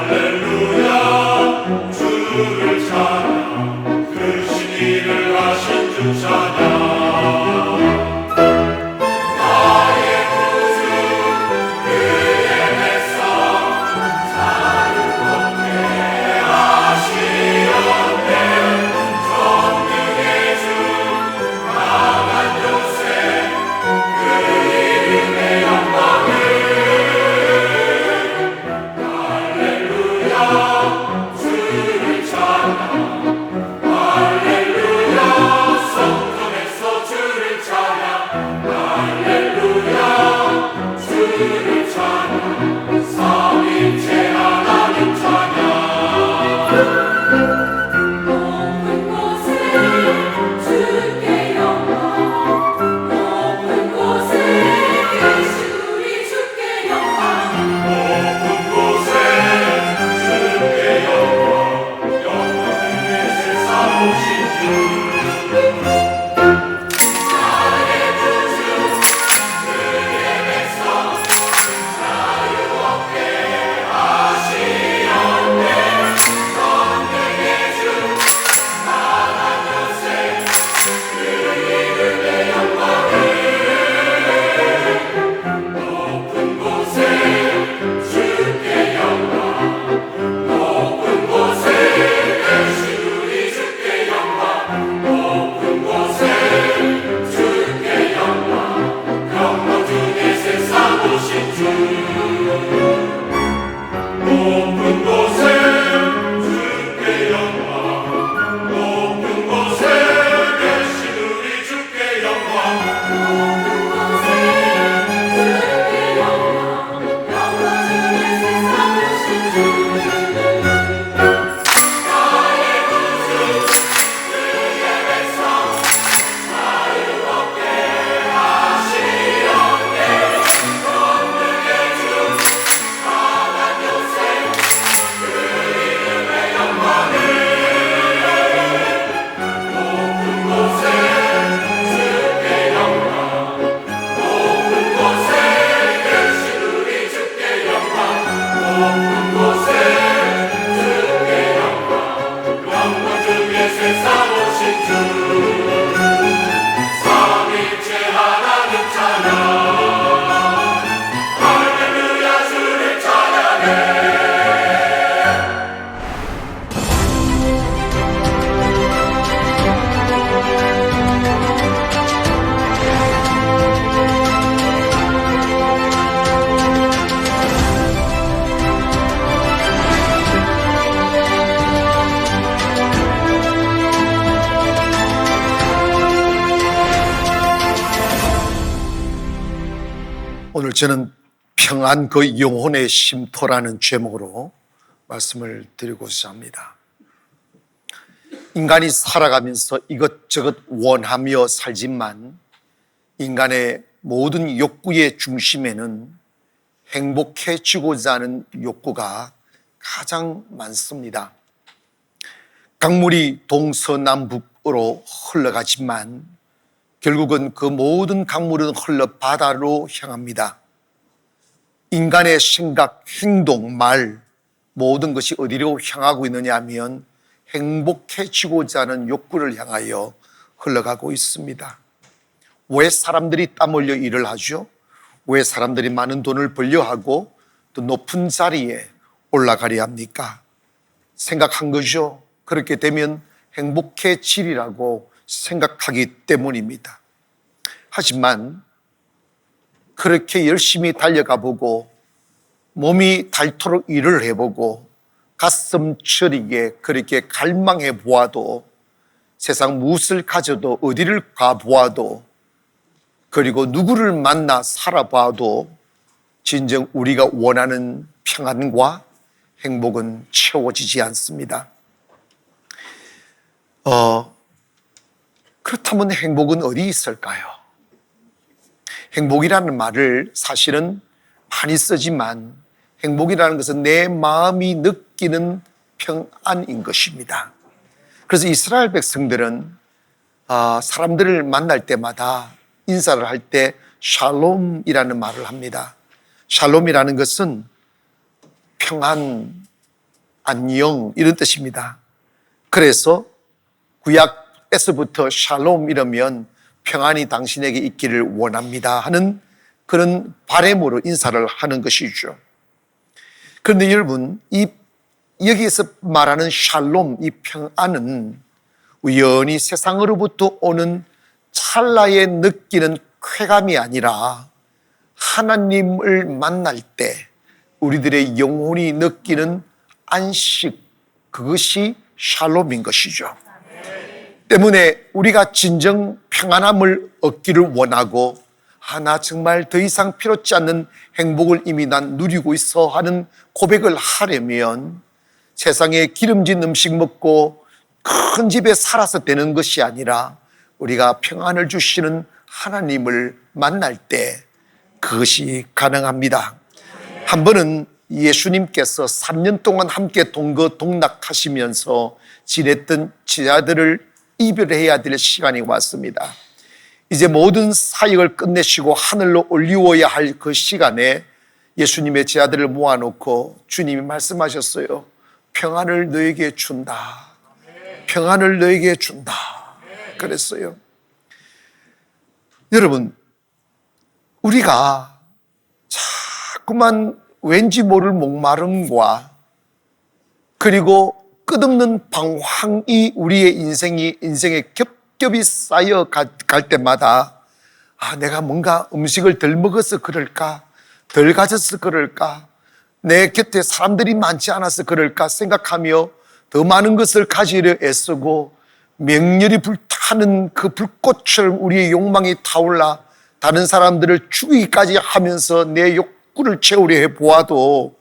할렐루야 주를 찬양 그 신일을 하신 주 찬양 오늘 저는 평안 그 영혼의 쉼터라는 제목으로 말씀을 드리고자 합니다. 인간이 살아가면서 이것저것 원하며 살지만 인간의 모든 욕구의 중심에는 행복해지고자 하는 욕구가 가장 많습니다. 강물이 동서남북으로 흘러가지만 결국은 그 모든 강물은 흘러 바다로 향합니다. 인간의 생각, 행동, 말 모든 것이 어디로 향하고 있느냐 하면 행복해지고자 하는 욕구를 향하여 흘러가고 있습니다. 왜 사람들이 땀 흘려 일을 하죠? 왜 사람들이 많은 돈을 벌려 하고 또 높은 자리에 올라가려 합니까? 생각한 거죠. 그렇게 되면 행복해지리라고 생각하기 때문입니다. 하지만 그렇게 열심히 달려가 보고 몸이 닳도록 일을 해보고 가슴 저리게 그렇게 갈망해 보아도 세상 무엇을 가져도 어디를 가보아도 그리고 누구를 만나 살아봐도 진정 우리가 원하는 평안과 행복은 채워지지 않습니다. 그렇다면 행복은 어디 있을까요? 행복이라는 말을 사실은 많이 쓰지만 행복이라는 것은 내 마음이 느끼는 평안인 것입니다. 그래서 이스라엘 백성들은 사람들을 만날 때마다 인사를 할 때 샬롬이라는 말을 합니다. 샬롬이라는 것은 평안, 안녕 이런 뜻입니다. 그래서 구약에서부터 샬롬 이러면 평안이 당신에게 있기를 원합니다 하는 그런 바람으로 인사를 하는 것이죠. 그런데 여러분, 여기에서 말하는 샬롬, 이 평안은 우연히 세상으로부터 오는 찰나에 느끼는 쾌감이 아니라 하나님을 만날 때 우리들의 영혼이 느끼는 안식, 그것이 샬롬인 것이죠. 때문에 우리가 진정 평안함을 얻기를 원하고 나 정말 더 이상 필요치 않는 행복을 이미 난 누리고 있어 하는 고백을 하려면 세상에 기름진 음식 먹고 큰 집에 살아서 되는 것이 아니라 우리가 평안을 주시는 하나님을 만날 때 그것이 가능합니다. 한 번은 예수님께서 3년 동안 함께 동거동락하시면서 지냈던 제자들을 이별해야 될 시간이 왔습니다. 이제 모든 사역을 끝내시고 하늘로 올리워야 할 그 시간에 예수님의 제자들을 모아놓고 주님이 말씀하셨어요. 평안을 너에게 준다. 평안을 너에게 준다. 그랬어요. 여러분, 우리가 자꾸만 왠지 모를 목마름과 그리고 끝없는 방황이 우리의 인생에 겹겹이 쌓여갈 때마다 내가 뭔가 음식을 덜 먹어서 그럴까? 덜 가져서 그럴까? 내 곁에 사람들이 많지 않아서 그럴까? 생각하며 더 많은 것을 가지려 애쓰고 맹렬히 불타는 그 불꽃처럼 우리의 욕망이 타올라 다른 사람들을 죽이기까지 하면서 내 욕구를 채우려 해보아도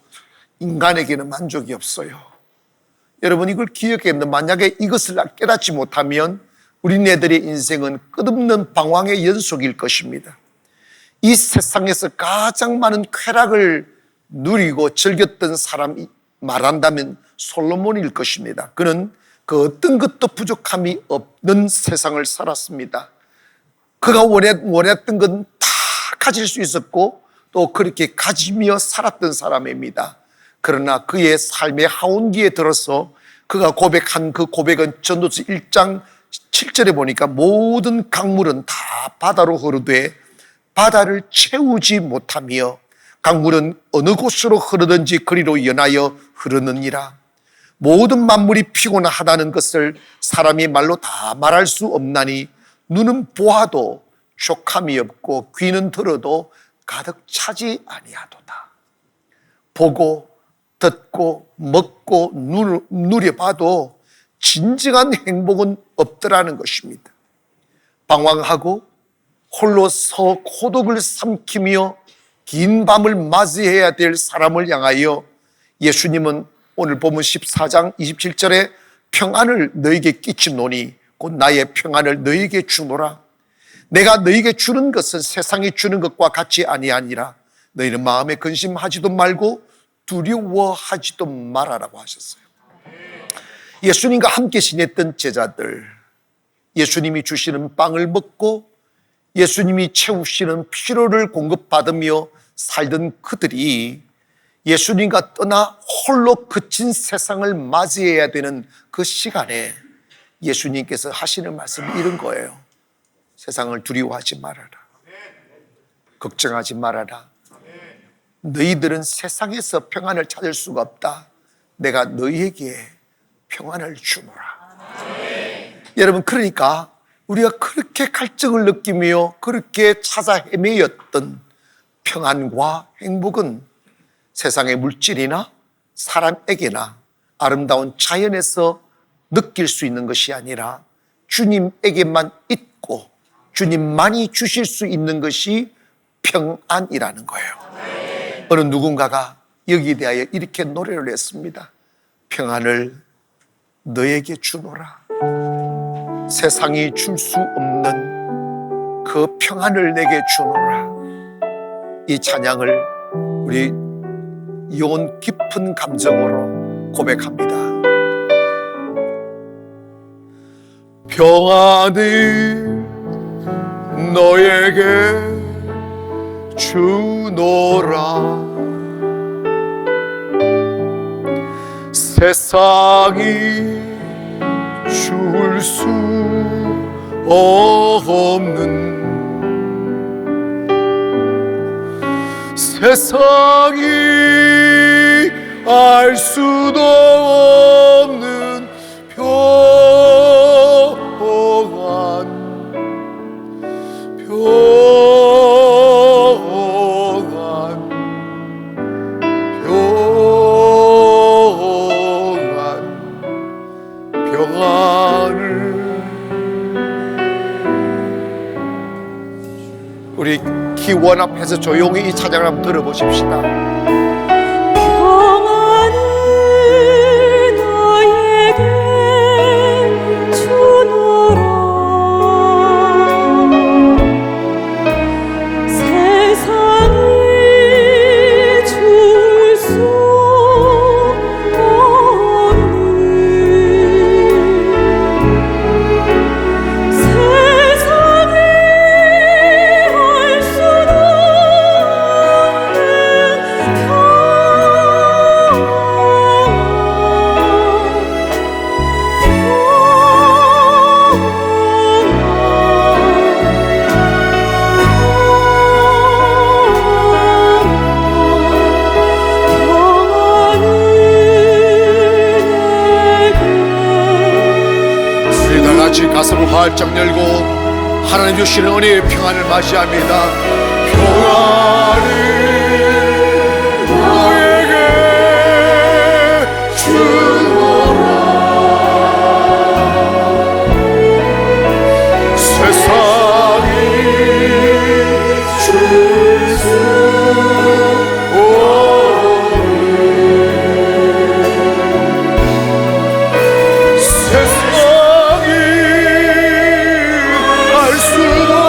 인간에게는 만족이 없어요. 여러분, 이걸 기억해야 됩니다. 만약에 이것을 깨닫지 못하면 우리네들의 인생은 끝없는 방황의 연속일 것입니다. 이 세상에서 가장 많은 쾌락을 누리고 즐겼던 사람이 말한다면 솔로몬일 것입니다. 그는 그 어떤 것도 부족함이 없는 세상을 살았습니다. 그가 원했던 건 다 가질 수 있었고 또 그렇게 가지며 살았던 사람입니다. 그러나 그의 삶의 하온기에 들어서 그가 고백한 그 고백은 전도서 1장 7절에 보니까 모든 강물은 다 바다로 흐르되 바다를 채우지 못하며 강물은 어느 곳으로 흐르든지 그리로 연하여 흐르느니라. 모든 만물이 피곤하다는 것을 사람이 말로 다 말할 수 없나니 눈은 보아도 족함이 없고 귀는 들어도 가득 차지 아니하도다. 보고 듣고 먹고 누려봐도 진정한 행복은 없더라는 것입니다. 방황하고 홀로서 고독을 삼키며 긴 밤을 맞이해야 될 사람을 향하여 예수님은 오늘 본문 14장 27절에 평안을 너에게 끼치노니 곧 나의 평안을 너에게 주노라. 내가 너에게 주는 것은 세상이 주는 것과 같이 아니하니라. 너희는 마음에 근심하지도 말고 두려워하지도 말아라고 하셨어요. 예수님과 함께 지냈던 제자들, 예수님이 주시는 빵을 먹고 예수님이 채우시는 피로를 공급받으며 살던 그들이 예수님과 떠나 홀로 그친 세상을 맞이해야 되는 그 시간에 예수님께서 하시는 말씀이 이런 거예요. 세상을 두려워하지 말아라. 걱정하지 말아라. 너희들은 세상에서 평안을 찾을 수가 없다. 내가 너희에게 평안을 주노라. 여러분, 그러니까 우리가 그렇게 갈증을 느끼며 그렇게 찾아 헤매였던 평안과 행복은 세상의 물질이나 사람에게나 아름다운 자연에서 느낄 수 있는 것이 아니라 주님에게만 있고 주님만이 주실 수 있는 것이 평안이라는 거예요. 어느 누군가가 여기에 대하여 이렇게 노래를 했습니다. 평안을 너에게 주노라. 세상이 줄 수 없는 그 평안을 내게 주노라. 이 찬양을 우리 영혼 깊은 감정으로 고백합니다. 평안을 너에게 주노라. 세상이 줄 수 없는, 세상이 알 수도 없는 평안, 평안을 우리 기원 앞에서 조용히 이 찬양을 한번 들어보십시다. 평안을 너에게 주노라. 세상이 줄 수 없는, 세상이 알 수도 우리 다 같이 가슴을 활짝 열고 하나님 주시는 은혜의 평안을 맞이합니다. 평안을 너에게 주노라. 세상이 줄 수 없는, 세상이 알 수도 없는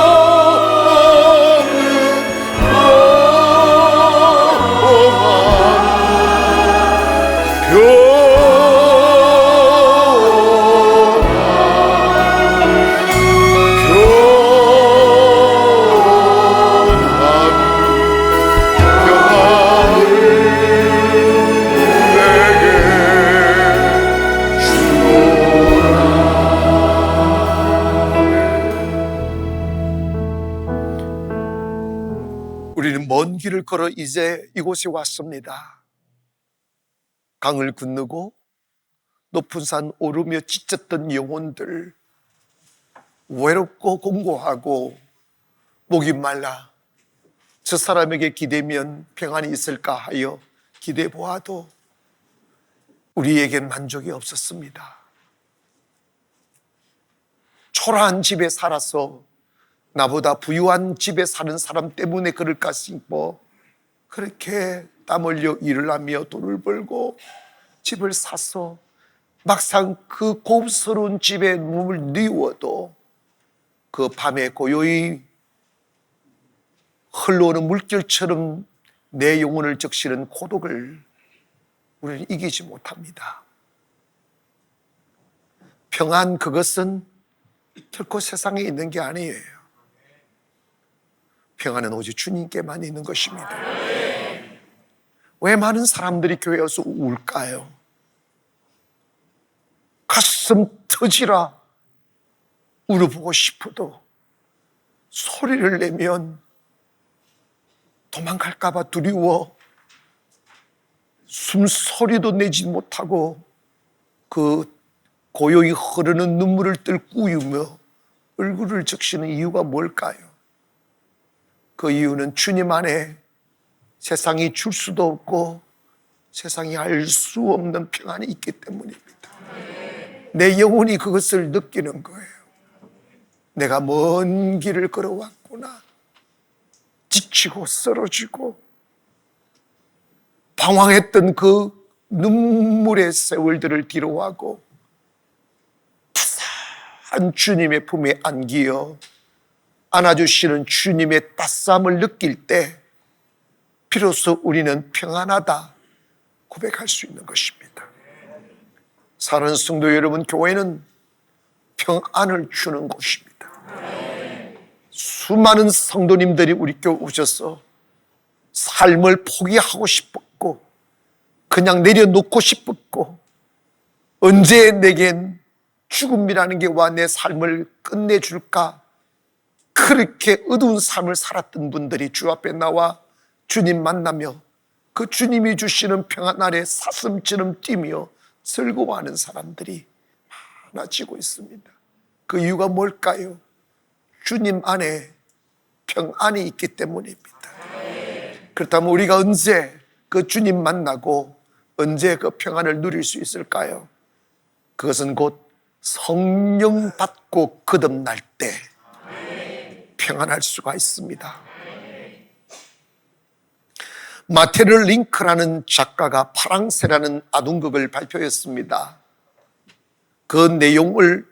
우리는 먼 길을 걸어 이제 이곳에 왔습니다. 강을 건너고 높은 산 오르며 지쳤던 영혼들, 외롭고 공고하고 목이 말라 저 사람에게 기대면 평안이 있을까 하여 기대 보아도 우리에겐 만족이 없었습니다. 초라한 집에 살아서 나보다 부유한 집에 사는 사람 때문에 그럴까 싶어 그렇게 땀 흘려 일을 하며 돈을 벌고 집을 사서 막상 그 고급스러운 집에 몸을 뉘워도 그 밤에 고요히 흘러오는 물결처럼 내 영혼을 적시는 고독을 우리는 이기지 못합니다. 평안, 그것은 결코 세상에 있는 게 아니에요. 평안은 오직 주님께만 있는 것입니다. 왜 많은 사람들이 교회에 와서 울까요? 가슴 터지라 울어보고 싶어도 소리를 내면 도망갈까 봐 두려워 숨소리도 내지 못하고 그 고요히 흐르는 눈물을 뜰꾸이며 얼굴을 적시는 이유가 뭘까요? 그 이유는 주님 안에 세상이 줄 수도 없고 세상이 알 수 없는 평안이 있기 때문입니다. 내 영혼이 그것을 느끼는 거예요. 내가 먼 길을 걸어왔구나. 지치고 쓰러지고 방황했던 그 눈물의 세월들을 뒤로하고 푸사한 주님의 품에 안기어 안아주시는 주님의 따스함을 느낄 때 비로소 우리는 평안하다 고백할 수 있는 것입니다. 사랑하는 성도 여러분, 교회는 평안을 주는 곳입니다. 수많은 성도님들이 우리 교회 오셔서 삶을 포기하고 싶었고 그냥 내려놓고 싶었고 언제 내겐 죽음이라는 게 와 내 삶을 끝내줄까? 그렇게 어두운 삶을 살았던 분들이 주 앞에 나와 주님 만나며 그 주님이 주시는 평안 아래 사슴처럼 뛰며 즐거워하는 사람들이 많아지고 있습니다. 그 이유가 뭘까요? 주님 안에 평안이 있기 때문입니다. 그렇다면 우리가 언제 그 주님 만나고 언제 그 평안을 누릴 수 있을까요? 그것은 곧 성령 받고 거듭날 때 평안할 수가 있습니다. 마테르 링크라는 작가가 파랑새라는 아동극을 발표했습니다. 그 내용을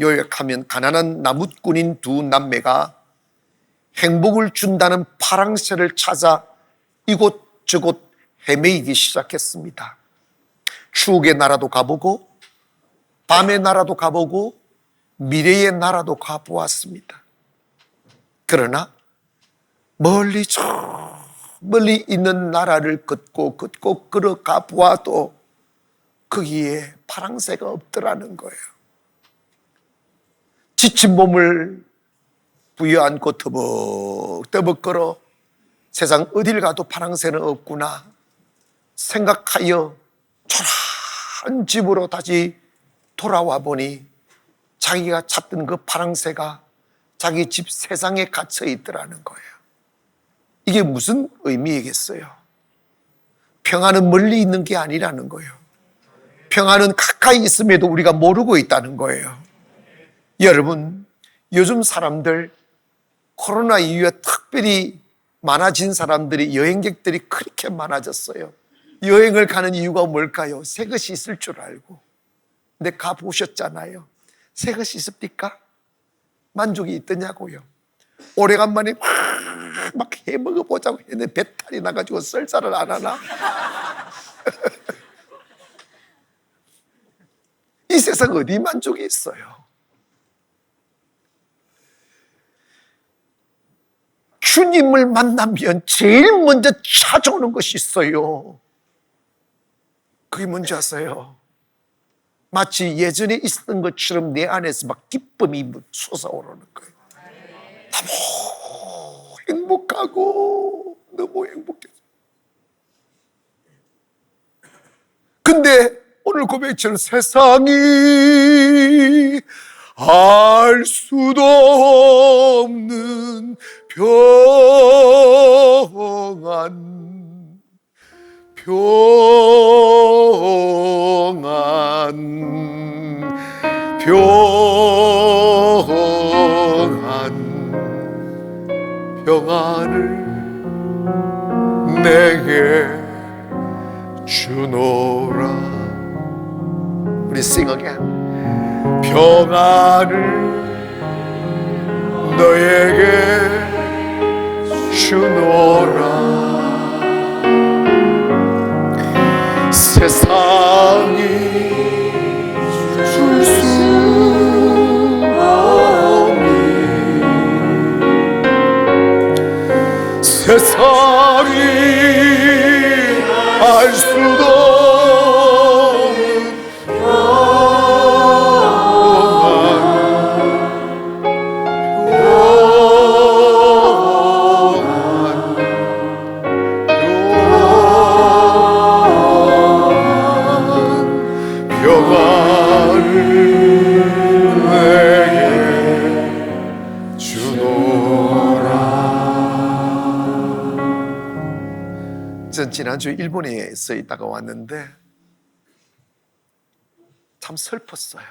요약하면 가난한 나무꾼인 두 남매가 행복을 준다는 파랑새를 찾아 이곳저곳 헤매이기 시작했습니다. 추억의 나라도 가보고 밤의 나라도 가보고 미래의 나라도 가보았습니다. 그러나 멀리 저 멀리 있는 나라를 걷고 걸어가 보아도 거기에 파랑새가 없더라는 거예요. 지친 몸을 부여안고 터벅터벅 걸어 세상 어딜 가도 파랑새는 없구나 생각하여 초라한 집으로 다시 돌아와 보니 자기가 찾던 그 파랑새가 자기 집 세상에 갇혀 있더라는 거예요. 이게 무슨 의미이겠어요? 평안은 멀리 있는 게 아니라는 거예요. 평안은 가까이 있음에도 우리가 모르고 있다는 거예요. 여러분, 요즘 사람들 코로나 이후에 특별히 많아진 사람들이 여행객들이 그렇게 많아졌어요. 여행을 가는 이유가 뭘까요? 새 것이 있을 줄 알고. 근데 가보셨잖아요. 새 것이 있습니까? 만족이 있더냐고요. 오래간만에 막 해먹어보자고 했는데 배탈이 나가지고 썰살을 안 하나? 이 세상 어디 만족이 있어요? 주님을 만나면 제일 먼저 찾아오는 것이 있어요. 그게 뭔지 아세요? 마치 예전에 있었던 것처럼 내 안에서 막 기쁨이 솟아오르는 거예요. 너무 행복하고 너무 행복해서. 근데 오늘 고백처럼 세상이 알 수도 없는 평안을 내게 주노라. 우리 sing again. 평안을 너에게 주노라. 세상이 줄 수 없는 세상이 알 수도 지난주 일본에서 있다가 왔는데 참 슬펐어요.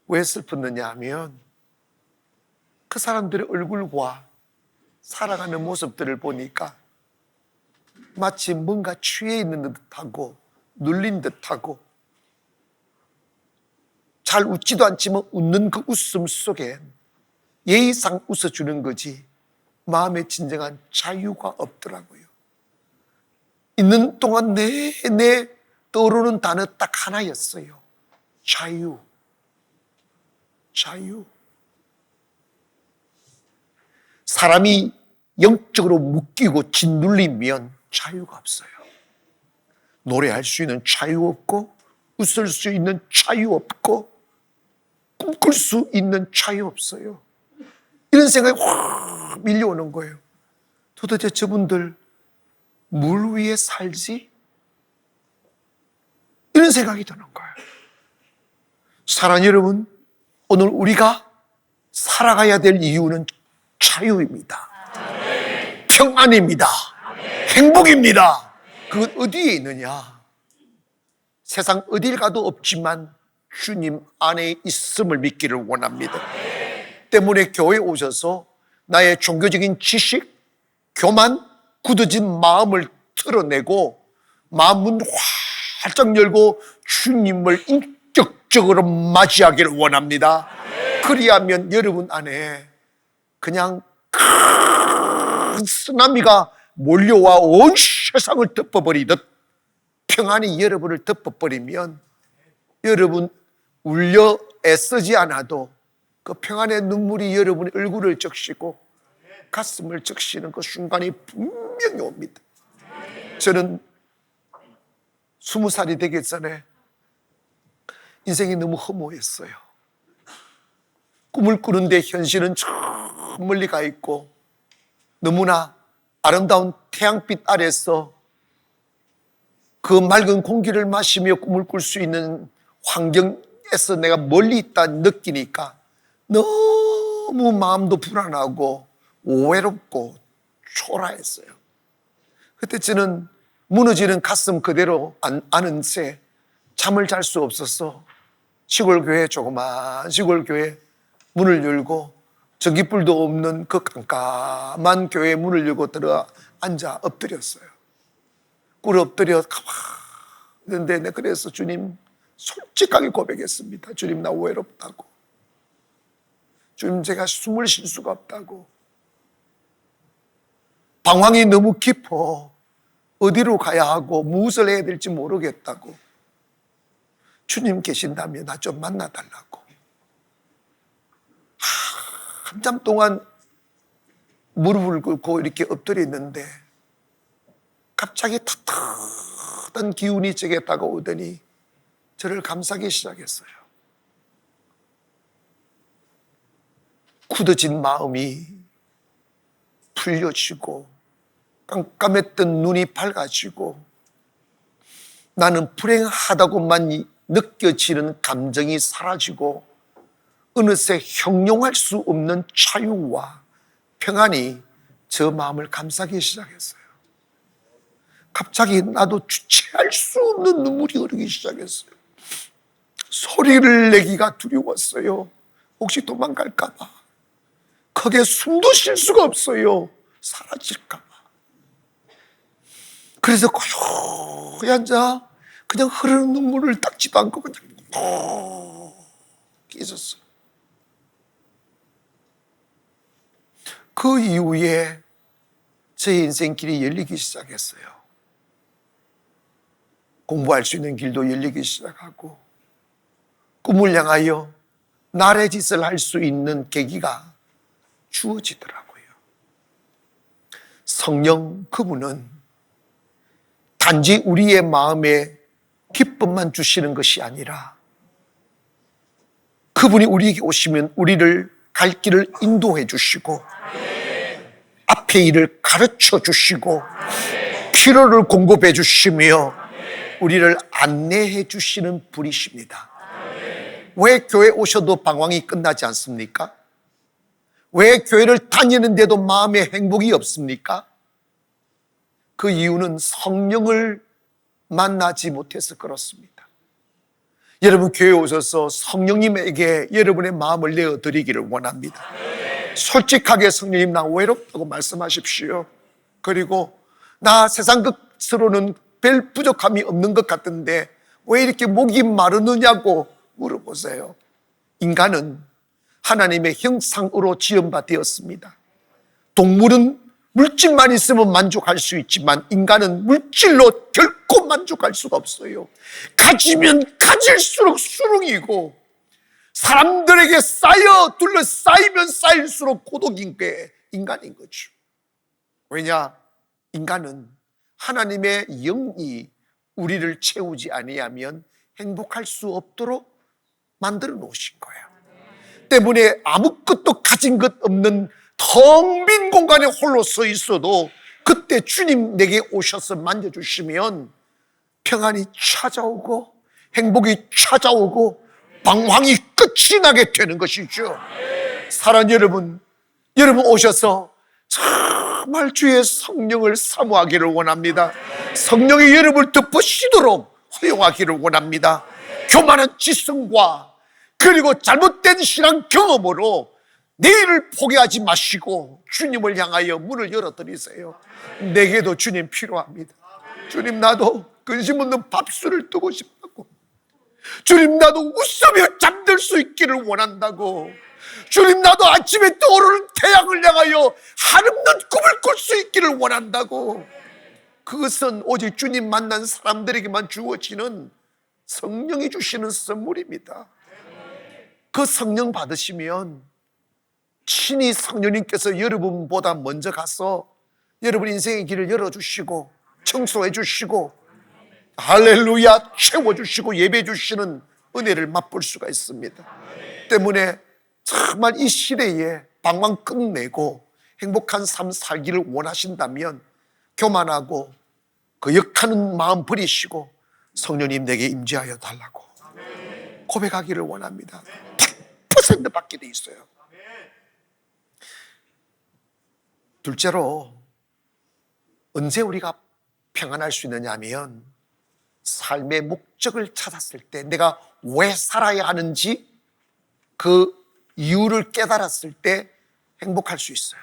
왜 슬펐느냐 하면 그 사람들의 얼굴과 살아가는 모습들을 보니까 마치 뭔가 취해 있는 듯하고 눌린 듯하고 잘 웃지도 않지만 웃는 그 웃음 속에 예의상 웃어주는 거지 마음에 진정한 자유가 없더라고요. 있는 동안 내내 떠오르는 단어 딱 하나였어요. 자유. 자유. 사람이 영적으로 묶이고 짓눌리면 자유가 없어요. 노래할 수 있는 자유 없고 웃을 수 있는 자유 없고 꿈꿀 수 있는 자유 없어요. 이런 생각이 확 밀려오는 거예요. 도대체 저분들 물 위에 살지? 이런 생각이 드는 거예요. 사랑하는 여러분, 오늘 우리가 살아가야 될 이유는 자유입니다. 평안입니다. 행복입니다. 그건 어디에 있느냐? 세상 어딜 가도 없지만 주님 안에 있음을 믿기를 원합니다. 때문에 교회에 오셔서 나의 종교적인 지식, 교만, 굳어진 마음을 털어내고 마음문 활짝 열고 주님을 인격적으로 맞이하기를 원합니다. 그리하면 여러분 안에 그냥 큰 쓰나미가 몰려와 온 세상을 덮어버리듯 평안이 여러분을 덮어버리면 여러분 울려 애쓰지 않아도 그 평안의 눈물이 여러분의 얼굴을 적시고 가슴을 적시는 그 순간이 분명히 옵니다. 저는 20살이 되기 전에 인생이 너무 허무했어요. 꿈을 꾸는데 현실은 저 멀리 가 있고 너무나 아름다운 태양빛 아래서 그 맑은 공기를 마시며 꿈을 꿀 수 있는 환경에서 내가 멀리 있다 느끼니까 너무 마음도 불안하고 외롭고 초라했어요. 그때 저는 무너지는 가슴 그대로 안은 채 잠을 잘 수 없어서 시골교회, 조그만 시골교회 문을 열고 전기불도 없는 그 깜깜한 교회 문을 열고 들어 앉아 엎드렸어요. 꿇어 엎드려 가만히 있는데 그래서 주님 솔직하게 고백했습니다. 주님 나 외롭다고. 주님 제가 숨을 쉴 수가 없다고. 방황이 너무 깊어. 어디로 가야 하고 무엇을 해야 될지 모르겠다고. 주님 계신다면 나 좀 만나달라고. 한참 동안 무릎을 꿇고 이렇게 엎드려 있는데 갑자기 탁탁한 기운이 제게 다가오더니 저를 감싸기 시작했어요. 굳어진 마음이 풀려지고 깜깜했던 눈이 밝아지고 나는 불행하다고만 느껴지는 감정이 사라지고 어느새 형용할 수 없는 자유와 평안이 저 마음을 감싸기 시작했어요. 갑자기 나도 주체할 수 없는 눈물이 흐르기 시작했어요. 소리를 내기가 두려웠어요. 혹시 도망갈까 봐. 크게 숨도 쉴 수가 없어요. 사라질까 봐. 그래서 고요히 앉아 그냥 흐르는 눈물을 닦지도 않고 그냥 있었어요. 그 이후에 제 인생길이 열리기 시작했어요. 공부할 수 있는 길도 열리기 시작하고 꿈을 향하여 나의 짓을 할 수 있는 계기가 주어지더라고요. 성령 그분은 단지 우리의 마음에 기쁨만 주시는 것이 아니라 그분이 우리에게 오시면 우리를 갈 길을 인도해 주시고 앞의 일을 가르쳐 주시고 필요를 공급해 주시며 우리를 안내해 주시는 분이십니다. 왜 교회 오셔도 방황이 끝나지 않습니까? 왜 교회를 다니는데도 마음에 행복이 없습니까? 그 이유는 성령을 만나지 못해서 그렇습니다. 여러분 교회에 오셔서 성령님에게 여러분의 마음을 내어드리기를 원합니다. 솔직하게 성령님 나 외롭다고 말씀하십시오. 그리고 나 세상 것으로는 별 부족함이 없는 것 같은데 왜 이렇게 목이 마르느냐고 물어보세요. 인간은 하나님의 형상으로 지음받았습니다. 동물은 물질만 있으면 만족할 수 있지만 인간은 물질로 결코 만족할 수가 없어요. 가지면 가질수록 수렁이고 사람들에게 둘러싸이면 쌓일수록 고독인 게 인간인 거죠. 왜냐? 인간은 하나님의 영이 우리를 채우지 아니하면 행복할 수 없도록 만들어 놓으신 거예요. 때문에 아무것도 가진 것 없는 텅 빈 공간에 홀로 서 있어도 그때 주님 내게 오셔서 만져주시면 평안이 찾아오고 행복이 찾아오고 방황이 끝이 나게 되는 것이죠. 사랑하는 여러분, 여러분 오셔서 정말 주의 성령을 사모하기를 원합니다. 성령이 여러분을 덮으시도록 허용하기를 원합니다. 교만한 지성과 그리고 잘못된 신앙 경험으로 내일을 포기하지 마시고 주님을 향하여 문을 열어드리세요. 내게도 주님 필요합니다. 주님, 나도 근심 없는 밥술을 뜨고 싶다고. 주님, 나도 웃으며 잠들 수 있기를 원한다고. 주님, 나도 아침에 떠오르는 태양을 향하여 한없는 꿈을 꿀 수 있기를 원한다고. 그것은 오직 주님 만난 사람들에게만 주어지는 성령이 주시는 선물입니다. 그 성령 받으시면 친히 성령님께서 여러분보다 먼저 가서 여러분 인생의 길을 열어주시고 청소해 주시고 할렐루야 채워주시고 예배해 주시는 은혜를 맛볼 수가 있습니다. 때문에 정말 이 시대에 방황 끝내고 행복한 삶 살기를 원하신다면 교만하고 거역하는 마음 버리시고 성령님 내게 임재하여 달라고 고백하기를 원합니다. 100% 받게 돼 있어요. 둘째로 언제 우리가 평안할 수 있느냐 하면 삶의 목적을 찾았을 때 내가 왜 살아야 하는지 그 이유를 깨달았을 때 행복할 수 있어요.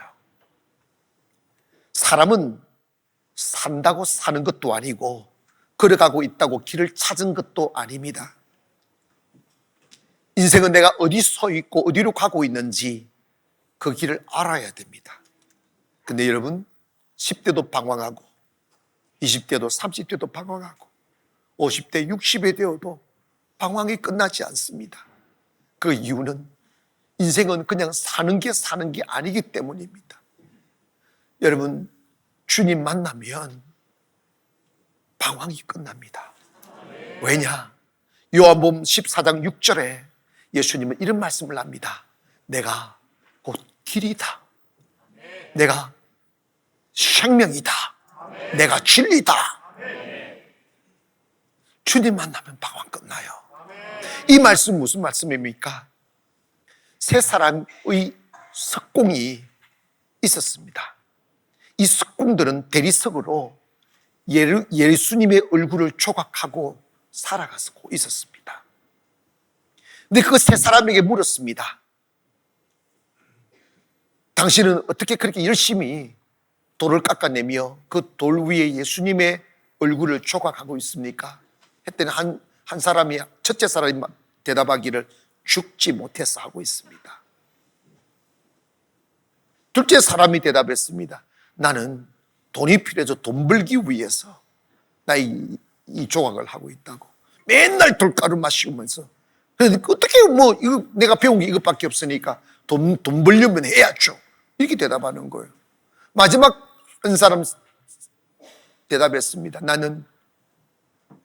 사람은 산다고 사는 것도 아니고 걸어가고 있다고 길을 찾은 것도 아닙니다. 인생은 내가 어디 서 있고 어디로 가고 있는지 그 길을 알아야 됩니다. 근데 여러분 10대도 방황하고 20대도 30대도 방황하고 50대 60에 되어도 방황이 끝나지 않습니다. 그 이유는 인생은 그냥 사는 게 아니기 때문입니다. 여러분 주님 만나면 방황이 끝납니다. 왜냐? 요한복음 14장 6절에 예수님은 이런 말씀을 합니다. 내가 곧 길이다. 내가 생명이다. 내가 진리다. 주님 만나면 방황 끝나요. 이 말씀 무슨 말씀입니까? 세 사람의 석공이 있었습니다. 이 석공들은 대리석으로 예수님의 얼굴을 조각하고 살아가고 있었습니다. 근데 그 세 사람에게 물었습니다. 당신은 어떻게 그렇게 열심히 돌을 깎아내며 그 돌 위에 예수님의 얼굴을 조각하고 있습니까? 했더니 한 사람이, 첫째 사람이 대답하기를 죽지 못해서 하고 있습니다. 둘째 사람이 대답했습니다. 나는 돈이 필요해서 돈 벌기 위해서 나 이 조각을 하고 있다고. 맨날 돌가루 마시면서. 그런데 어떻게 이거 내가 배운 게 이것밖에 없으니까 돈 벌려면 해야죠. 이렇게 대답하는 거예요. 마지막 한 사람 대답했습니다. 나는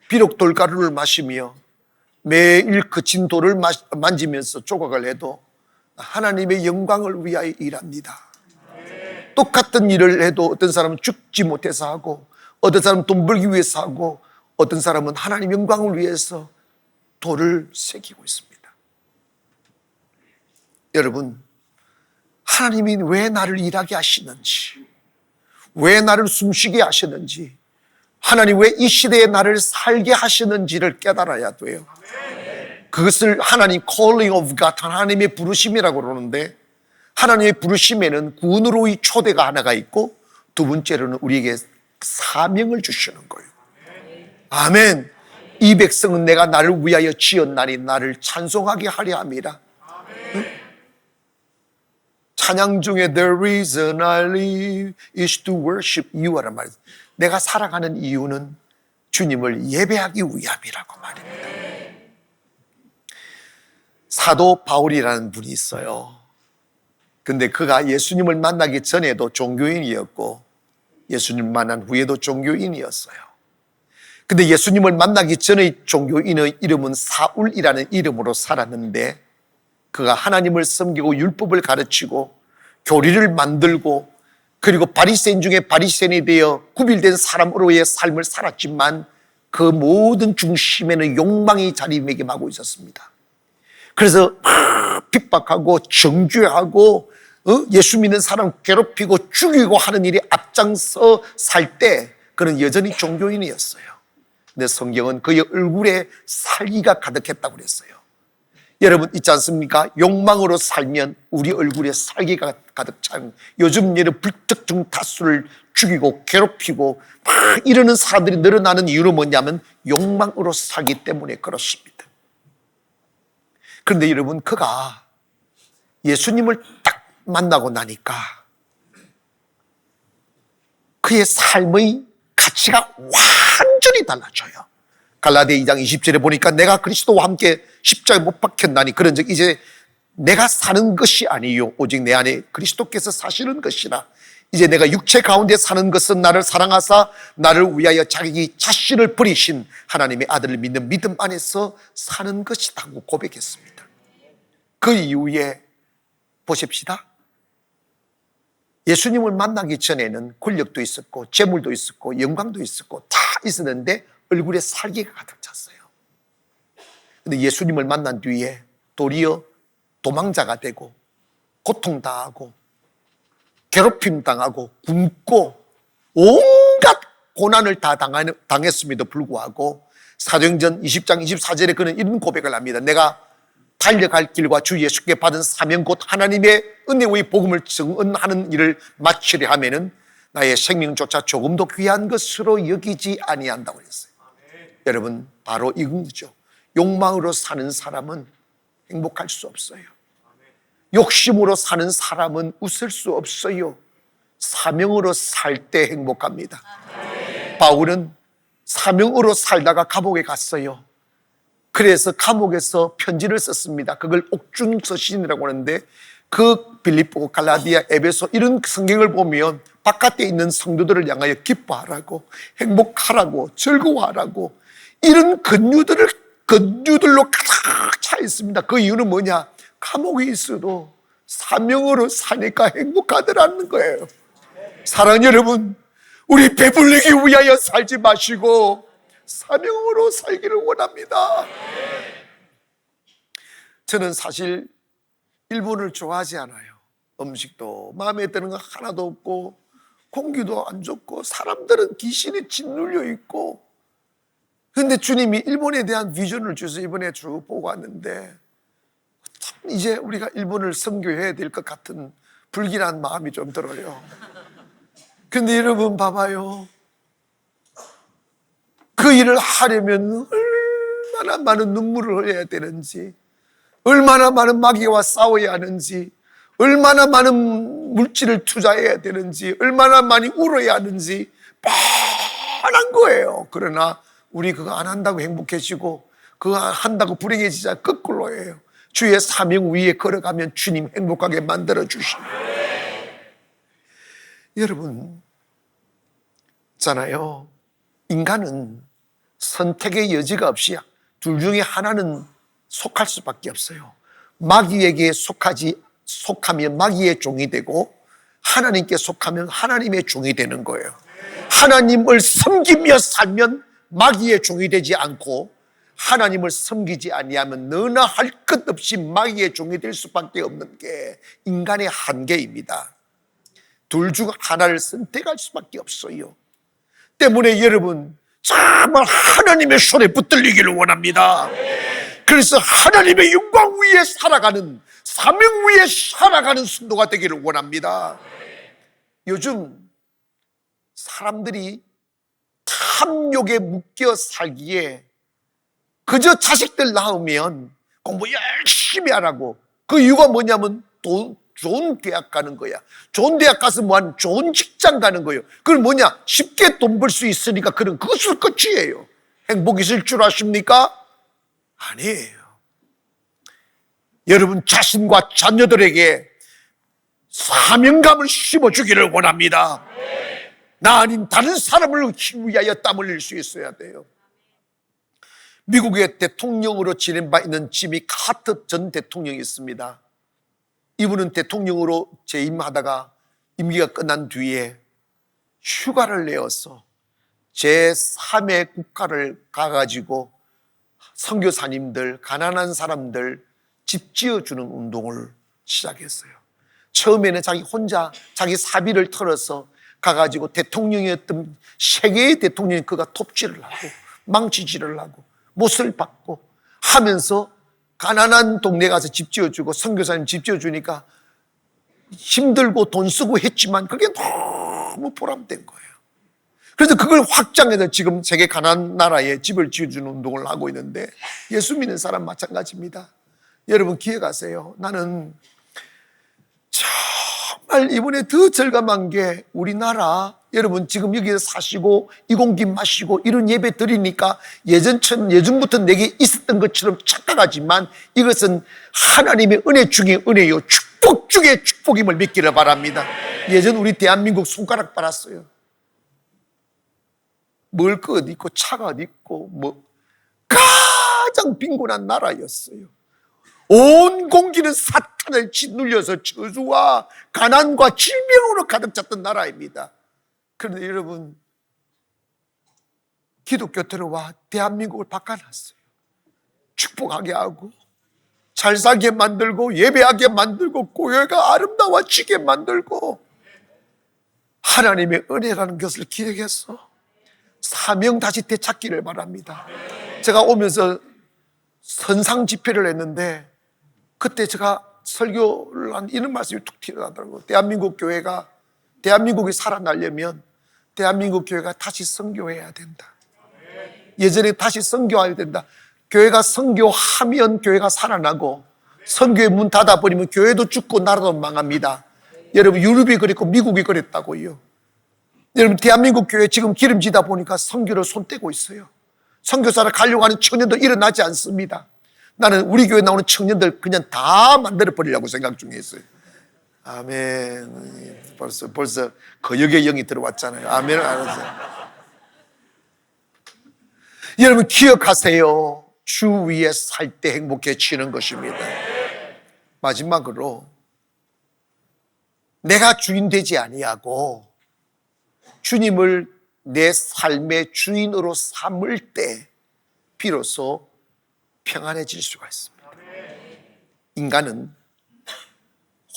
비록 돌가루를 마시며 매일 거친 돌을 만지면서 조각을 해도 하나님의 영광을 위하여 일합니다. 똑같은 일을 해도 어떤 사람은 죽지 못해서 하고 어떤 사람은 돈 벌기 위해서 하고 어떤 사람은 하나님 영광을 위해서 돌을 새기고 있습니다. 여러분, 하나님이 왜 나를 일하게 하시는지, 왜 나를 숨쉬게 하시는지, 하나님 왜 이 시대에 나를 살게 하시는지를 깨달아야 돼요. 그것을 하나님 calling of God, 하나님의 부르심이라고 그러는데, 하나님의 부르심에는 구원으로의 초대가 하나가 있고 두 번째로는 우리에게 사명을 주시는 거예요. 아멘. 이 백성은 내가 나를 위하여 지었나니 나를 찬송하게 하려 함이라. 찬양 중에 The reason I live is to worship you 라는 말이에요. 내가 살아가는 이유는 주님을 예배하기 위함이라고 말입니다. 사도 바울이라는 분이 있어요. 근데 그가 예수님을 만나기 전에도 종교인이었고 예수님 만난 후에도 종교인이었어요. 근데 예수님을 만나기 전의 종교인의 이름은 사울이라는 이름으로 살았는데, 그가 하나님을 섬기고 율법을 가르치고 교리를 만들고 그리고 바리새인 중에 바리새인이 되어 구별된 사람으로의 삶을 살았지만, 그 모든 중심에는 욕망이 자리매김하고 있었습니다. 그래서 핍박하고 정죄하고 예수 믿는 사람 괴롭히고 죽이고 하는 일이 앞장서 살 때 그는 여전히 종교인이었어요. 근데 성경은 그의 얼굴에 살기가 가득했다고 그랬어요. 여러분 있지 않습니까? 욕망으로 살면 우리 얼굴에 살기가 가득 찬, 요즘 예를 불특정 다수를 죽이고 괴롭히고 막 이러는 사람들이 늘어나는 이유는 뭐냐면 욕망으로 살기 때문에 그렇습니다. 그런데 여러분, 그가 예수님을 딱 만나고 나니까 그의 삶의 가치가 완전히 달라져요. 갈라디아 2장 20절에 보니까 내가 그리스도와 함께 십자가에 못 박혔나니 그런즉 이제 내가 사는 것이 아니요 오직 내 안에 그리스도께서 사시는 것이라. 이제 내가 육체 가운데 사는 것은 나를 사랑하사 나를 위하여 자기 자신을 버리신 하나님의 아들을 믿는 믿음 안에서 사는 것이라고 고백했습니다. 그 이후에 보십시다. 예수님을 만나기 전에는 권력도 있었고 재물도 있었고 영광도 있었고 다 있었는데 얼굴에 살기가 가득 찼어요. 근데 예수님을 만난 뒤에 도리어 도망자가 되고 고통당하고 괴롭힘 당하고 굶고 온갖 고난을 다 당했음에도 불구하고 사도행전 20장 24절에 그는 이런 고백을 합니다. 내가 달려갈 길과 주 예수께 받은 사명 곧 하나님의 은혜의 복음을 증언하는 일을 마치려 하면은 나의 생명조차 조금도 귀한 것으로 여기지 아니한다고 했어요. 여러분, 바로 이거죠. 욕망으로 사는 사람은 행복할 수 없어요. 욕심으로 사는 사람은 웃을 수 없어요. 사명으로 살 때 행복합니다. 바울은 사명으로 살다가 감옥에 갔어요. 그래서 감옥에서 편지를 썼습니다. 그걸 옥중서신이라고 하는데, 그 빌립보, 갈라디아, 에베소 이런 성경을 보면 바깥에 있는 성도들을 향하여 기뻐하라고, 행복하라고, 즐거워하라고 이런 근유들로 가득 차 있습니다. 그 이유는 뭐냐? 감옥에 있어도 사명으로 사니까 행복하더라는 거예요. 사랑하는 여러분, 우리 배불리기 위하여 살지 마시고 사명으로 살기를 원합니다. 저는 사실 일본을 좋아하지 않아요. 음식도 마음에 드는 거 하나도 없고 공기도 안 좋고 사람들은 귀신에 짓눌려 있고. 그런데 주님이 일본에 대한 비전을 주셔서 이번에 쭉 보고 왔는데 참 이제 우리가 일본을 선교해야 될 것 같은 불길한 마음이 좀 들어요. 근데 여러분 봐봐요. 그 일을 하려면 얼마나 많은 눈물을 흘려야 되는지, 얼마나 많은 마귀와 싸워야 하는지, 얼마나 많은 물질을 투자해야 되는지, 얼마나 많이 울어야 하는지 뻔한 거예요. 그러나 우리 그거 안 한다고 행복해지고 그거 한다고 불행해지자 거꾸로예요. 주의 사명 위에 걸어가면 주님 행복하게 만들어주십니다. 여러분 있잖아요. 인간은 선택의 여지가 없이 둘 중에 하나는 속할 수밖에 없어요. 마귀에게 속하면 마귀의 종이 되고 하나님께 속하면 하나님의 종이 되는 거예요. 하나님을 섬기며 살면 마귀의 종이 되지 않고 하나님을 섬기지 아니하면 너나 할 것 없이 마귀의 종이 될 수밖에 없는 게 인간의 한계입니다. 둘 중 하나를 선택할 수밖에 없어요. 때문에 여러분 정말 하나님의 손에 붙들리기를 원합니다. 그래서 하나님의 영광 위에 살아가는, 사명 위에 살아가는 순도가 되기를 원합니다. 요즘 사람들이 탐욕에 묶여 살기에 그저 자식들 낳으면 공부 열심히 하라고. 그 이유가 뭐냐면 좋은 대학 가는 거야. 좋은 대학 가서 뭐하는 좋은 직장 가는 거예요. 그건 뭐냐? 쉽게 돈 벌 수 있으니까 그런 그것을 끝이에요. 행복 있을 줄 아십니까? 아니에요. 여러분 자신과 자녀들에게 사명감을 심어주기를 원합니다. 나 아닌 다른 사람을 위하여 땀 흘릴 수 있어야 돼요. 미국의 대통령으로 지낸 바 있는 지미 카터 전 대통령이 있습니다. 이분은 대통령으로 재임하다가 임기가 끝난 뒤에 휴가를 내어서 제3의 국가를 가가지고 선교사님들, 가난한 사람들 집 지어주는 운동을 시작했어요. 처음에는 자기 혼자 자기 사비를 털어서 가가지고 대통령이었던 세계의 대통령이 그가 톱질을 하고 망치질을 하고 못을 받고 하면서 가난한 동네 가서 집 지어주고 선교사님 집 지어주니까 힘들고 돈 쓰고 했지만 그게 너무 보람된 거예요. 그래서 그걸 확장해서 지금 세계 가난한 나라에 집을 지어주는 운동을 하고 있는데 예수 믿는 사람 마찬가지입니다. 여러분 기억하세요. 나는 정말 이번에 더 절감한 게 우리나라 여러분 지금 여기서 사시고 이 공기 마시고 이런 예배 드리니까 예전부터 내게 있었던 것처럼 착각하지만 이것은 하나님의 은혜 중에 은혜요 축복 중에 축복임을 믿기를 바랍니다. 예전 우리 대한민국 손가락 빨았어요. 먹을 것 어디 있고 차가 어디 있고 뭐 가장 빈곤한 나라였어요. 온 공기는 사탄을 짓눌려서 저주와 가난과 질병으로 가득 찼던 나라입니다. 그런데 여러분 기독교 들어와 대한민국을 바꿔놨어요. 축복하게 하고 잘 살게 만들고 예배하게 만들고 교회가 아름다워지게 만들고 하나님의 은혜라는 것을 기억해서 사명 다시 되찾기를 바랍니다. 제가 오면서 선상 집회를 했는데 그때 제가 설교를 한 이런 말씀이 툭 튀어나오더라고요. 대한민국이 살아나려면 대한민국 교회가 다시 선교해야 된다. 예전에 다시 선교해야 된다. 교회가 선교하면 교회가 살아나고 선교의 문 닫아버리면 교회도 죽고 나라도 망합니다. 여러분 유럽이 그랬고 미국이 그랬다고요. 여러분 대한민국 교회 지금 기름지다 보니까 선교를 손떼고 있어요. 선교사를 가려고 하는 청년들 일어나지 않습니다. 나는 우리 교회 나오는 청년들 그냥 다 만들어 버리려고 생각 중에 있어요. 아멘. 벌써 거역의 영이 들어왔잖아요. 아멘을 알았어요. 여러분 기억하세요. 주 위에 살 때 행복해지는 것입니다. 마지막으로 내가 주인 되지 아니하고 주님을 내 삶의 주인으로 삼을 때 비로소 평안해질 수가 있습니다. 인간은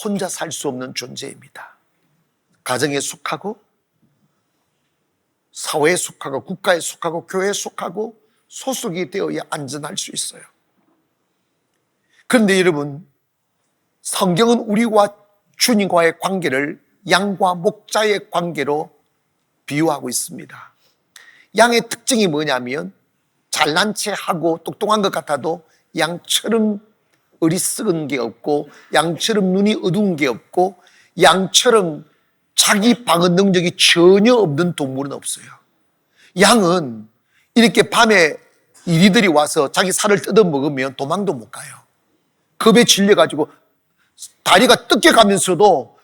혼자 살 수 없는 존재입니다. 가정에 속하고 사회에 속하고 국가에 속하고 교회에 속하고 소속이 되어야 안전할 수 있어요. 그런데 여러분 성경은 우리와 주님과의 관계를 양과 목자의 관계로 비유하고 있습니다. 양의 특징이 뭐냐면 잘난 체하고 똑똑한 것 같아도 양처럼 어리석은 게 없고 양처럼 눈이 어두운 게 없고 양처럼 자기 방어 능력이 전혀 없는 동물은 없어요. 양은 이렇게 밤에 이리들이 와서 자기 살을 뜯어먹으면 도망도 못 가요. 겁에 질려가지고 다리가 뜯겨가면서도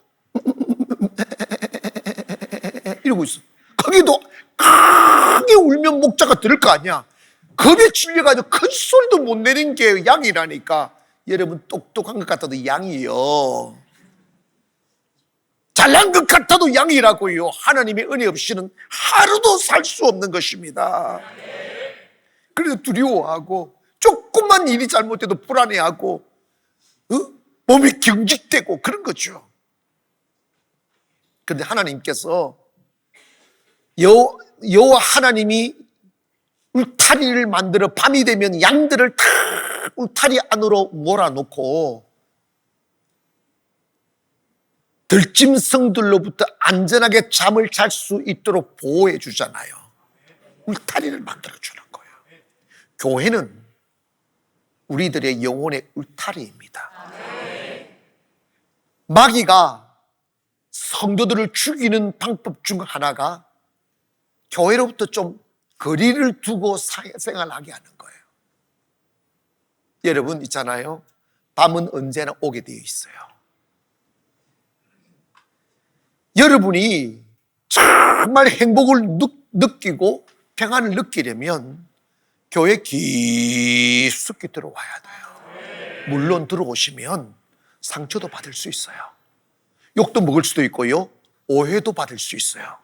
이러고 있어. 거기도 크게 울면 목자가 들을 거 아니야. 겁에 질려가지고 큰 소리도 못 내는 게 양이라니까. 여러분 똑똑한 것 같아도 양이요. 잘난 것 같아도 양이라고요. 하나님의 은혜 없이는 하루도 살 수 없는 것입니다. 그래서 두려워하고 조금만 일이 잘못돼도 불안해하고 몸이 경직되고 그런 거죠. 그런데 하나님께서 여호와 하나님이 울타리를 만들어 밤이 되면 양들을 다 울타리 안으로 몰아놓고 들짐승들로부터 안전하게 잠을 잘 수 있도록 보호해 주잖아요. 울타리를 만들어 주는 거예요. 교회는 우리들의 영혼의 울타리입니다. 마귀가 성도들을 죽이는 방법 중 하나가 교회로부터 좀 거리를 두고 생활하게 하는 거예요. 여러분 있잖아요. 밤은 언제나 오게 되어 있어요. 여러분이 정말 행복을 느끼고 평안을 느끼려면 교회 깊숙이 들어와야 돼요. 물론 들어오시면 상처도 받을 수 있어요. 욕도 먹을 수도 있고요. 오해도 받을 수 있어요.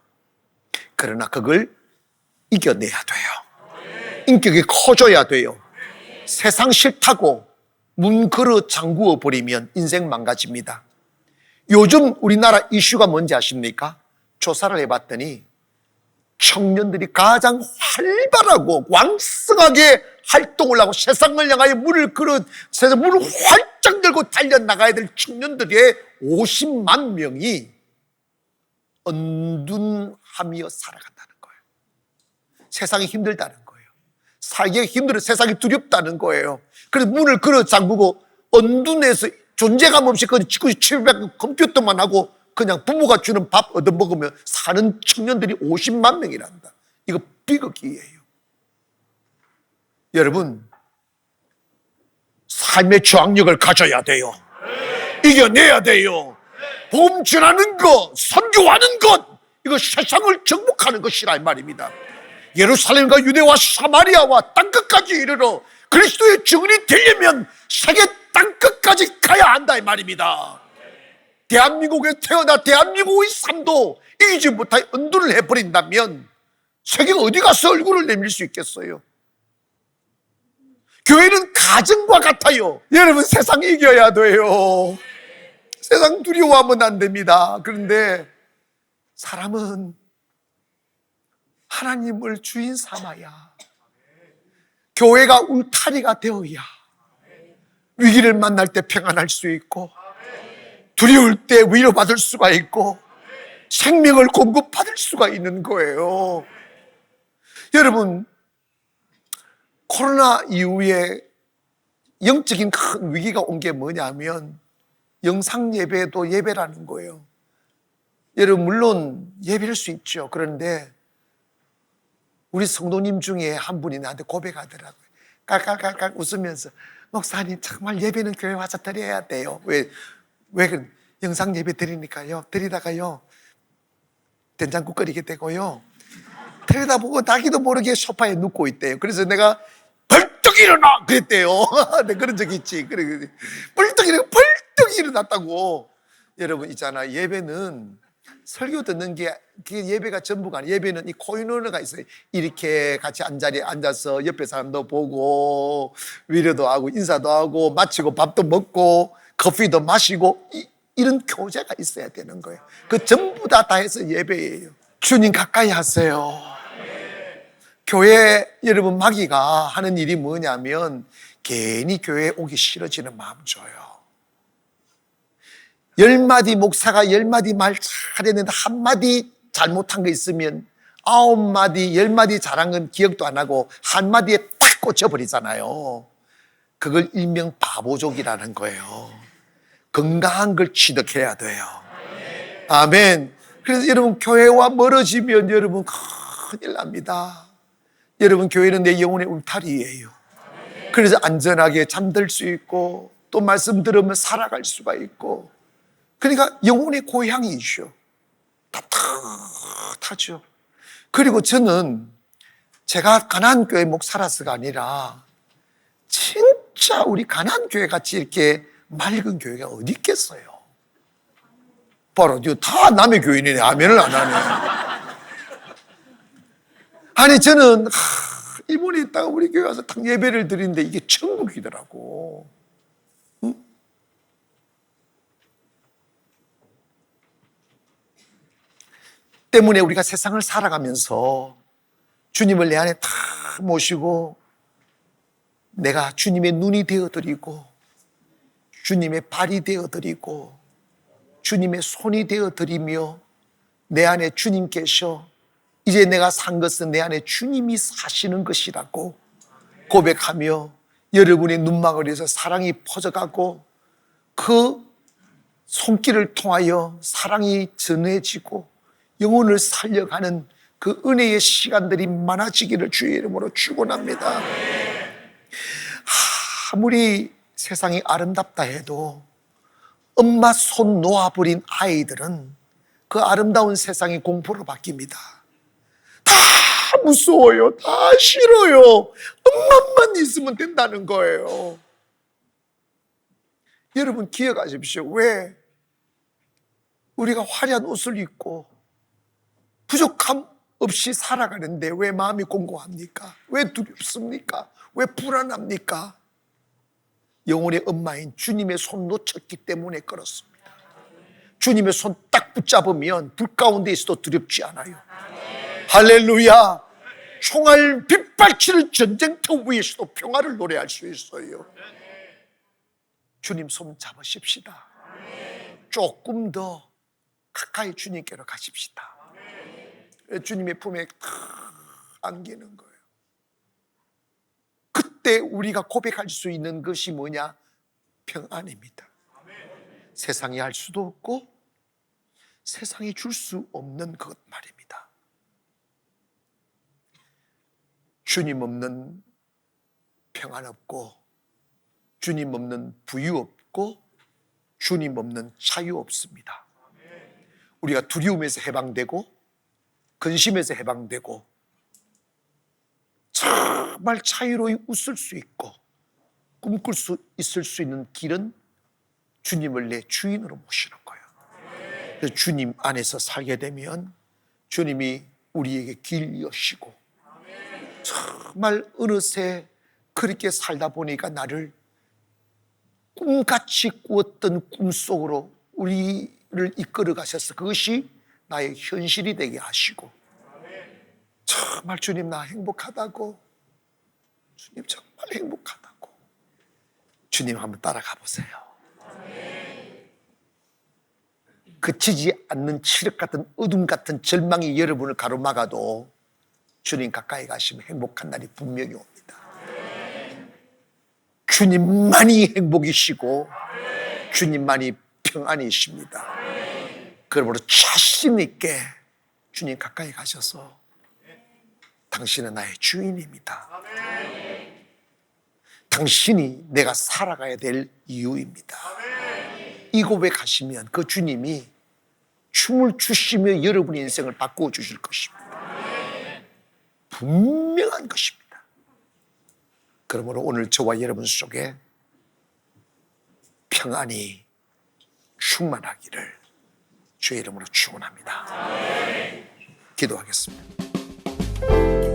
그러나 그걸 이겨내야 돼요. 인격이 커져야 돼요. 세상 싫다고 문 걸어 잠그어 버리면 인생 망가집니다. 요즘 우리나라 이슈가 뭔지 아십니까? 조사를 해봤더니 청년들이 가장 활발하고 왕성하게 활동을 하고 세상을 향하여 문을 활짝 열고 달려나가야 될 청년들의 50만 명이 은둔하며 살아간다는 거예요. 세상이 힘들다는 거예요. 살기가 힘들어, 세상이 두렵다는 거예요. 그래서 문을 걸어 잠그고 은둔해서 존재감 없이 그 집에 컴퓨터만 하고 그냥 부모가 주는 밥 얻어먹으며 사는 청년들이 50만 명이란다. 이거 비극이에요. 여러분, 삶의 저항력을 가져야 돼요. 이겨내야 돼요. 복음 전하는 것, 선교하는 것, 이거 세상을 정복하는 것이라 이 말입니다. 예루살렘과 유대와 사마리아와 땅끝까지 이르러 그리스도의 증인이 되려면 세계 땅끝까지 가야 한다 이 말입니다. 대한민국에 태어나 대한민국의 삶도 이기지 못하여 은둔을 해버린다면 세계가 어디 가서 얼굴을 내밀 수 있겠어요? 교회는 가정과 같아요. 여러분, 세상 이겨야 돼요. 세상 두려워하면 안 됩니다. 그런데 사람은 하나님을 주인 삼아야, 교회가 울타리가 되어야 위기를 만날 때 평안할 수 있고, 두려울 때 위로받을 수가 있고, 생명을 공급받을 수가 있는 거예요. 여러분, 코로나 이후에 영적인 큰 위기가 온 게 뭐냐면 영상 예배도 예배라는 거예요. 여러분, 물론 예배할 수 있죠. 그런데 우리 성도님 중에 한 분이 나한테 고백하더라고요. 깔깔깔깔 웃으면서, 목사님 정말 예배는 교회 와서 드려야 돼요. 왜 그런 영상 예배 드리니까요, 드리다가요 된장국 끓이게 되고요, 드리다 보고 나기도 모르게 소파에 눕고 있대요. 그래서 내가 벌떡 일어나 그랬대요. 네, 그런 적이 있지. 그래, 벌떡 일어났다고. 여러분 있잖아, 예배는 설교 듣는 게 그게 예배가 전부가 아니에요. 예배는 이 코인원어가 있어요. 이렇게 같이 한자리에 앉아서 옆에 사람도 보고 위로도 하고 인사도 하고 마치고 밥도 먹고 커피도 마시고 이런 교제가 있어야 되는 거예요. 그 전부 다 해서 예배예요. 주님 가까이 하세요. 교회 여러분 마귀가 하는 일이 뭐냐면 괜히 교회에 오기 싫어지는 마음 줘요. 10마디 목사가 10마디 말 잘했는데 한마디 잘못한 거 있으면 9마디 10마디 잘한 건 기억도 안 하고 한마디에 딱 꽂혀버리잖아요. 그걸 일명 바보족이라는 거예요. 건강한 걸 취득해야 돼요. 아멘. 그래서 여러분, 교회와 멀어지면 여러분 큰일 납니다. 여러분, 교회는 내 영혼의 울타리예요. 그래서 안전하게 잠들 수 있고 또 말씀 들으면 살아갈 수가 있고, 그러니까 영혼의 고향이죠. 따뜻하죠. 그리고 저는 제가 가나안 교회 목사라서가 아니라 진짜 우리 가나안 교회 같이 이렇게 맑은 교회가 어디 있겠어요? 바로 다 남의 교인이네. 아멘을 안 하네. 아니, 저는 일본에 있다가 우리 교회 와서 딱 예배를 드리는데 이게 천국이더라고. 응? 때문에 우리가 세상을 살아가면서 주님을 내 안에 다 모시고 내가 주님의 눈이 되어드리고 주님의 발이 되어드리고 주님의 손이 되어드리며 내 안에 주님께서 이제 내가 산 것은 내 안에 주님이 사시는 것이라고 고백하며 여러분의 눈망울에서 사랑이 퍼져가고 그 손길을 통하여 사랑이 전해지고 영혼을 살려가는 그 은혜의 시간들이 많아지기를 주의 이름으로 축원합니다. 아무리 세상이 아름답다 해도 엄마 손 놓아버린 아이들은 그 아름다운 세상이 공포로 바뀝니다. 다 무서워요. 다 싫어요. 엄마만 있으면 된다는 거예요. 여러분 기억하십시오. 왜 우리가 화려한 옷을 입고 부족함 없이 살아가는데 왜 마음이 공고합니까? 왜 두렵습니까? 왜 불안합니까? 영혼의 엄마인 주님의 손 놓쳤기 때문에 그렇습니다. 주님의 손 딱 붙잡으면 불 가운데 있어도 두렵지 않아요. 할렐루야. 총알 빗발치는 전쟁터 위에서도 평화를 노래할 수 있어요. 주님 손 잡으십시다. 조금 더 가까이 주님께로 가십시다. 주님의 품에 안기는 거예요. 그때 우리가 고백할 수 있는 것이 뭐냐? 평안입니다. 세상이 할 수도 없고 세상이 줄 수 없는 것 말입니다. 주님 없는 평안 없고, 주님 없는 부유 없고, 주님 없는 자유 없습니다. 우리가 두려움에서 해방되고 근심에서 해방되고 정말 자유로이 웃을 수 있고 꿈꿀 수 있을 수 있는 길은 주님을 내 주인으로 모시는 거예요. 그래서 주님 안에서 살게 되면 주님이 우리에게 길 여시고 정말 어느새 그렇게 살다 보니까 나를 꿈같이 꾸었던 꿈속으로 우리를 이끌어 가셔서 그것이 나의 현실이 되게 하시고 정말 주님 나 행복하다고, 주님 정말 행복하다고. 주님 한번 따라가 보세요. 그치지 않는 칠흑 같은 어둠 같은 절망이 여러분을 가로막아도 주님 가까이 가시면 행복한 날이 분명히 옵니다. 주님만이 행복이시고 주님만이 평안이십니다. 그러므로 자신 있게 주님 가까이 가셔서 당신은 나의 주인입니다. 당신이 내가 살아가야 될 이유입니다. 이 고백하시면 그 주님이 춤을 추시며 여러분의 인생을 바꾸어 주실 것입니다. 분명한 것입니다. 그러므로 오늘 저와 여러분 속에 평안이 충만하기를 주의 이름으로 축원합니다. 기도하겠습니다.